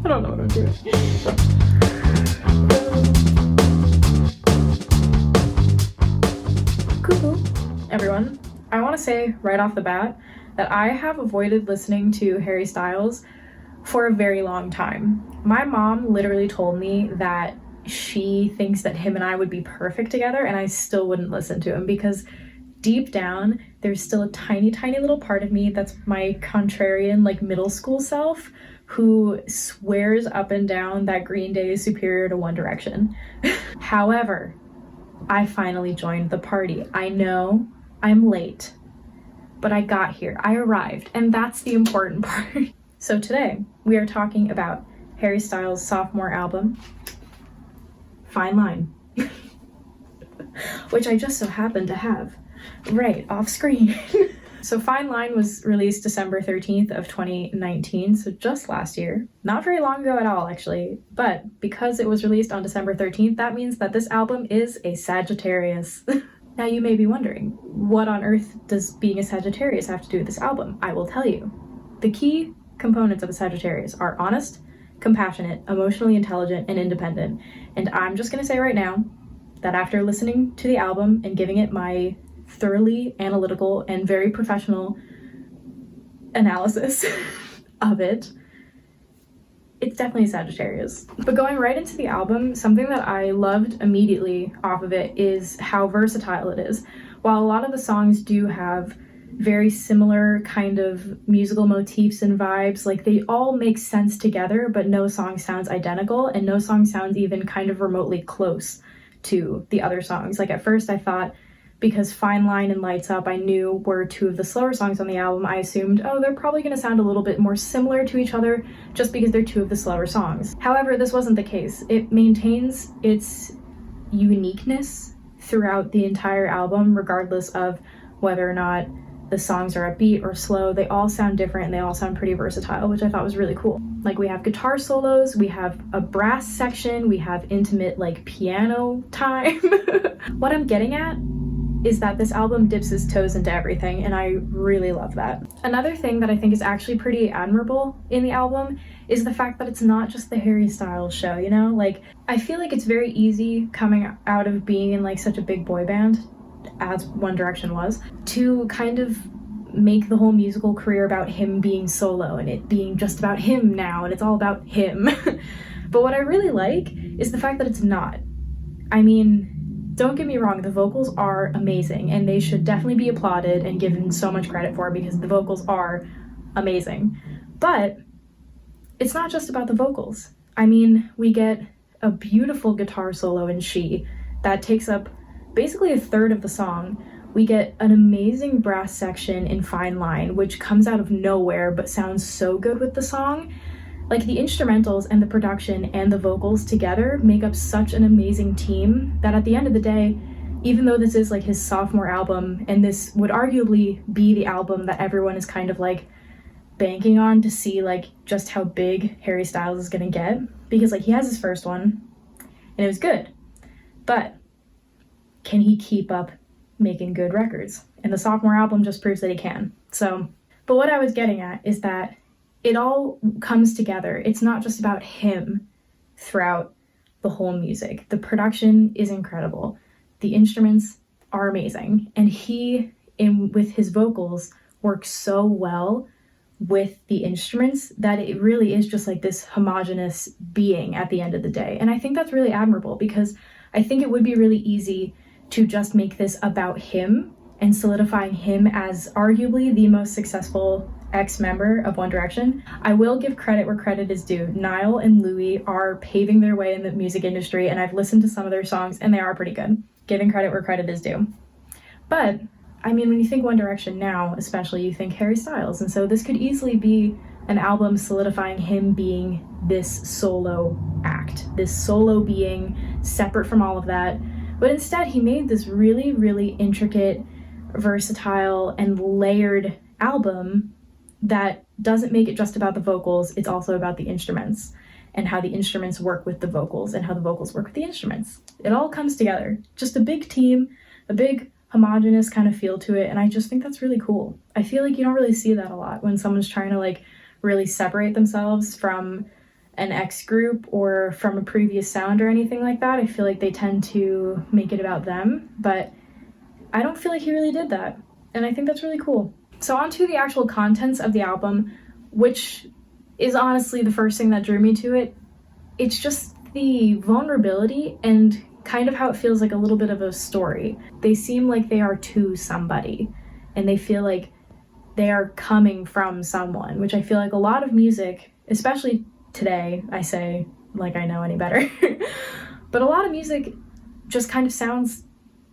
I don't know what I'm doing. Cool, everyone. I want to say right off the bat that I have avoided listening to Harry Styles for a very long time. My mom literally told me that she thinks that him and I would be perfect together, and I still wouldn't listen to him because deep down, there's still a tiny, tiny little part of me that's my contrarian, like middle school self, who swears up and down that Green Day is superior to One Direction. However, I finally joined the party. I know I'm late, but I got here. I arrived, and that's the important part. So today, we are talking about Harry Styles' sophomore album, Fine Line, which I just so happen to have right off screen. So Fine Line was released December 13th of 2019, so just last year. Not very long ago at all, actually, but because it was released on December 13th, that means that this album is a Sagittarius. Now you may be wondering, what on earth does being a Sagittarius have to do with this album? I will tell you. The key components of a Sagittarius are honest, compassionate, emotionally intelligent, and independent. And I'm just gonna say right now that after listening to the album and giving it my thoroughly analytical and very professional analysis of it, it's definitely Sagittarius. But going right into the album, something that I loved immediately off of it is how versatile it is. While a lot of the songs do have very similar kind of musical motifs and vibes, like they all make sense together, but no song sounds identical and no song sounds even kind of remotely close to the other songs. Like at first I thought, because Fine Line and Lights Up I knew were two of the slower songs on the album, I assumed, oh, they're probably going to sound a little bit more similar to each other just because they're two of the slower songs. However, this wasn't the case. It maintains its uniqueness throughout the entire album, regardless of whether or not the songs are upbeat or slow. They all sound different and they all sound pretty versatile, which I thought was really cool. Like we have guitar solos, we have a brass section, we have intimate like piano time. What I'm getting at is that this album dips its toes into everything, and I really love that. Another thing that I think is actually pretty admirable in the album is the fact that it's not just the Harry Styles show, you know? Like, I feel like it's very easy coming out of being in like such a big boy band, as One Direction was, to kind of make the whole musical career about him being solo and it being just about him now, and it's all about him. But what I really like is the fact that it's not. I mean, don't get me wrong, the vocals are amazing and they should definitely be applauded and given so much credit for because the vocals are amazing. But it's not just about the vocals. I mean, we get a beautiful guitar solo in She that takes up basically a third of the song. We get an amazing brass section in Fine Line, which comes out of nowhere but sounds so good with the song. Like the instrumentals and the production and the vocals together make up such an amazing team that at the end of the day, even though this is like his sophomore album, and this would arguably be the album that everyone is kind of like banking on to see like just how big Harry Styles is gonna get, because like he has his first one and it was good, but can he keep up making good records? And the sophomore album just proves that he can. So, but what I was getting at is that it all comes together. It's not just about him throughout the whole music. The production is incredible. The instruments are amazing. And he, with his vocals, works so well with the instruments that it really is just like this homogenous being at the end of the day. And I think that's really admirable because I think it would be really easy to just make this about him and solidifying him as arguably the most successful ex-member of One Direction. I will give credit where credit is due. Niall and Louis are paving their way in the music industry, and I've listened to some of their songs and they are pretty good. Giving credit where credit is due. But I mean, when you think One Direction now, especially, you think Harry Styles, and so this could easily be an album solidifying him being this solo act, this solo being separate from all of that. But instead, he made this really, really intricate, versatile, and layered album that doesn't make it just about the vocals. It's also about the instruments and how the instruments work with the vocals and how the vocals work with the instruments. It all comes together. Just a big team, a big homogenous kind of feel to it, and I just think that's really cool. I feel like you don't really see that a lot when someone's trying to like really separate themselves from an ex group or from a previous sound or anything like that. I feel like they tend to make it about them, but I don't feel like he really did that, and I think that's really cool. So on to the actual contents of the album, which is honestly the first thing that drew me to it. It's just the vulnerability and kind of how it feels like a little bit of a story. They seem like they are to somebody, and they feel like they are coming from someone, which I feel like a lot of music, especially today, I say like I know any better, but a lot of music just kind of sounds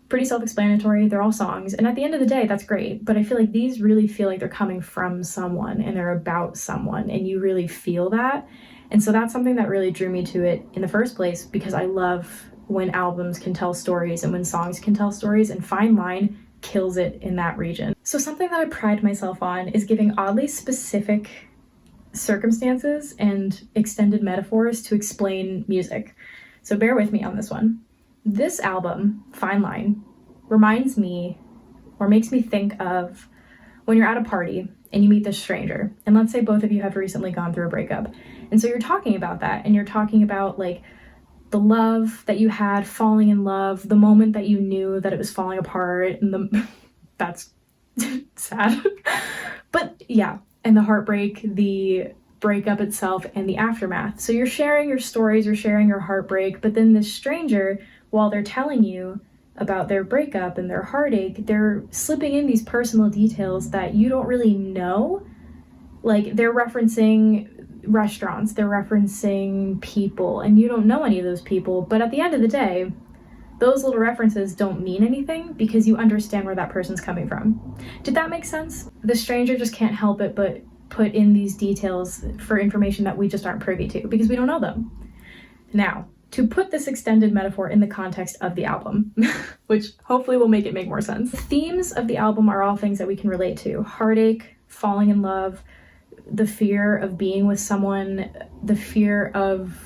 pretty self-explanatory. They're all songs, and at the end of the day, that's great, but I feel like these really feel like they're coming from someone and they're about someone, and you really feel that. And so that's something that really drew me to it in the first place, because I love when albums can tell stories and when songs can tell stories, and Fine Line kills it in that region. So something that I pride myself on is giving oddly specific circumstances and extended metaphors to explain music. So bear with me on this one. This album, Fine Line, reminds me or makes me think of when you're at a party and you meet this stranger, and let's say both of you have recently gone through a breakup. And so you're talking about that, and you're talking about like the love that you had, falling in love, the moment that you knew that it was falling apart, and that's sad. But yeah, and the heartbreak, the breakup itself, and the aftermath. So you're sharing your stories, you're sharing your heartbreak, but then this stranger, while they're telling you about their breakup and their heartache, they're slipping in these personal details that you don't really know. Like, they're referencing restaurants, they're referencing people, and you don't know any of those people, but at the end of the day, those little references don't mean anything because you understand where that person's coming from. Did that make sense? The stranger just can't help it but put in these details for information that we just aren't privy to because we don't know them. Now, to put this extended metaphor in the context of the album, which hopefully will make it make more sense. The themes of the album are all things that we can relate to. Heartache, falling in love, the fear of being with someone, the fear of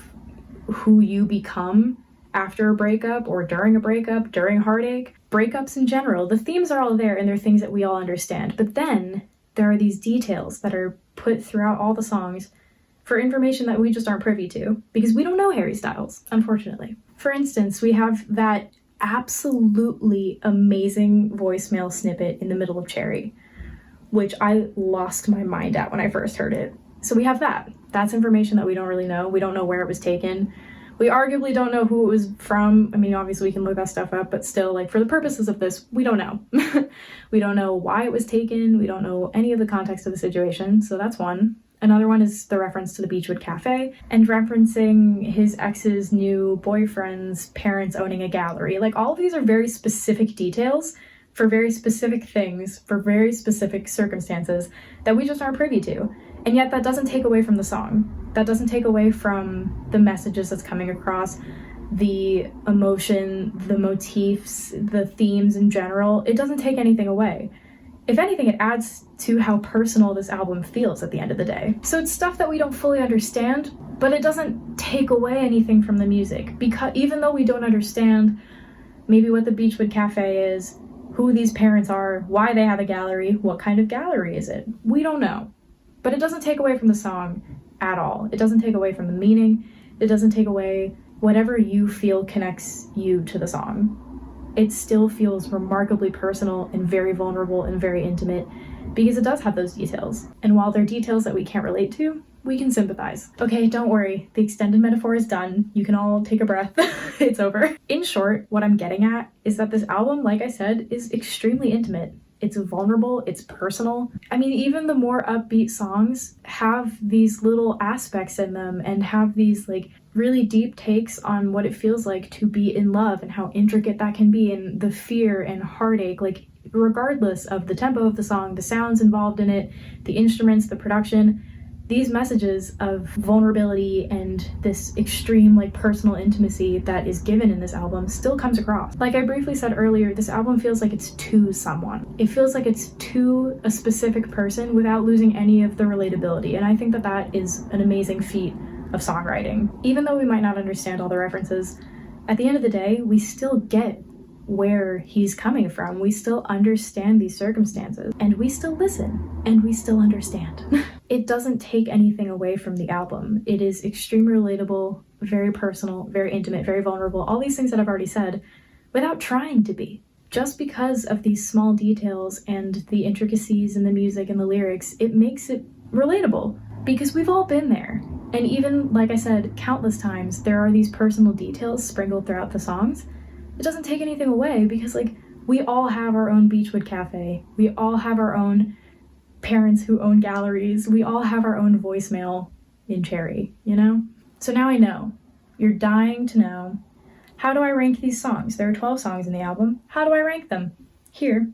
who you become after a breakup or during a breakup, during heartache, breakups in general. The themes are all there and they're things that we all understand. But then there are these details that are put throughout all the songs for information that we just aren't privy to because we don't know Harry Styles, unfortunately. For instance, we have that absolutely amazing voicemail snippet in the middle of Cherry, which I lost my mind at when I first heard it. So we have that. That's information that we don't really know. We don't know where it was taken. We arguably don't know who it was from. I mean, obviously we can look that stuff up, but still, like, for the purposes of this, we don't know. We don't know why it was taken. We don't know any of the context of the situation. So that's one. Another one is the reference to the Beechwood Cafe and referencing his ex's new boyfriend's parents owning a gallery. Like, all of these are very specific details for very specific things, for very specific circumstances that we just aren't privy to. And yet that doesn't take away from the song. That doesn't take away from the messages that's coming across, the emotion, the motifs, the themes in general. It doesn't take anything away. If anything, it adds to how personal this album feels at the end of the day. So it's stuff that we don't fully understand, but it doesn't take away anything from the music. Because even though we don't understand maybe what the Beechwood Cafe is, who these parents are, why they have a gallery, what kind of gallery is it, we don't know. But it doesn't take away from the song at all. It doesn't take away from the meaning. It doesn't take away whatever you feel connects you to the song. It still feels remarkably personal and very vulnerable and very intimate because it does have those details. And while they're details that we can't relate to, we can sympathize. Okay, don't worry. The extended metaphor is done. You can all take a breath. It's over. In short, what I'm getting at is that this album, like I said, is extremely intimate. It's vulnerable, it's personal. I mean, even the more upbeat songs have these little aspects in them and have these like really deep takes on what it feels like to be in love and how intricate that can be and the fear and heartache, like regardless of the tempo of the song, the sounds involved in it, the instruments, the production. These messages of vulnerability and this extreme like personal intimacy that is given in this album still comes across. Like I briefly said earlier, this album feels like it's to someone. It feels like it's to a specific person without losing any of the relatability, and I think that that is an amazing feat of songwriting. Even though we might not understand all the references, at the end of the day, we still get where he's coming from. We still understand these circumstances, and we still listen, and we still understand. it doesn't take anything away from the album. It is extremely relatable, very personal, very intimate, very vulnerable, all these things that I've already said, without trying to be. Just because of these small details and the intricacies in the music and the lyrics, it makes it relatable, because we've all been there. And even, like I said, countless times, there are these personal details sprinkled throughout the songs. It doesn't take anything away, because like, we all have our own Beechwood Cafe. We all have our own parents who own galleries. We all have our own voicemail in Cherry, you know? So now I know. You're dying to know. How do I rank these songs? There are 12 songs in the album. How do I rank them? Here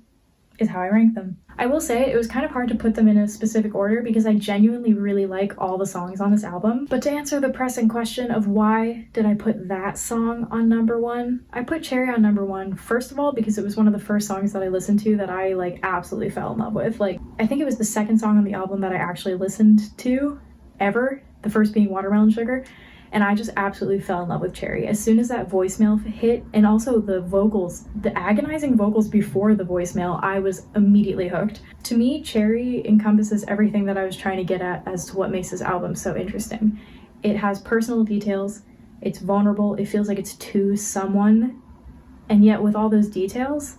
is how I rank them. I will say it was kind of hard to put them in a specific order because I genuinely really like all the songs on this album. But to answer the pressing question of why did I put that song on number 1, I put Cherry on number 1, first of all, because it was one of the first songs that I listened to that I like absolutely fell in love with. Like, I think it was the second song on the album that I actually listened to ever, the first being Watermelon Sugar. And I just absolutely fell in love with Cherry. As soon as that voicemail hit, and also the vocals, the agonizing vocals before the voicemail, I was immediately hooked. To me, Cherry encompasses everything that I was trying to get at as to what makes this album so interesting. It has personal details, it's vulnerable, it feels like it's to someone, and yet with all those details,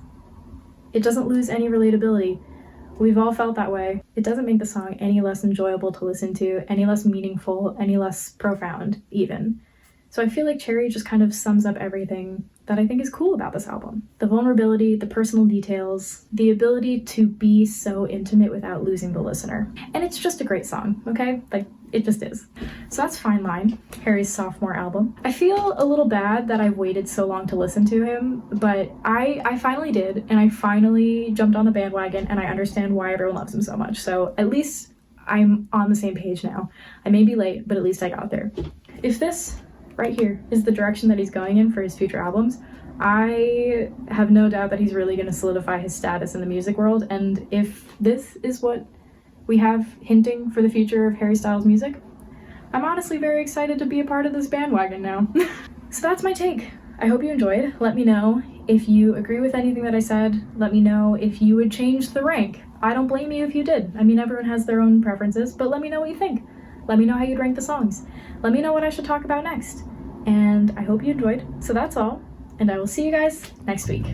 it doesn't lose any relatability. We've all felt that way. It doesn't make the song any less enjoyable to listen to, any less meaningful, any less profound, even. So I feel like Cherry just kind of sums up everything that I think is cool about this album. The vulnerability, the personal details, the ability to be so intimate without losing the listener. And it's just a great song, okay? Like, it just is. So that's Fine Line, Harry's sophomore album. I feel a little bad that I've waited so long to listen to him, but I finally did, and I finally jumped on the bandwagon, and I understand why everyone loves him so much. So at least I'm on the same page now. I may be late, but at least I got there. If this right here is the direction that he's going in for his future albums, I have no doubt that he's really going to solidify his status in the music world. And if this is what we have hinting for the future of Harry Styles music, I'm honestly very excited to be a part of this bandwagon now. So that's my take. I hope you enjoyed. Let me know if you agree with anything that I said. Let me know if you would change the rank. I don't blame you if you did. I mean, everyone has their own preferences, but let me know what you think. Let me know how you'd rank the songs. Let me know what I should talk about next. And I hope you enjoyed. So that's all, and I will see you guys next week.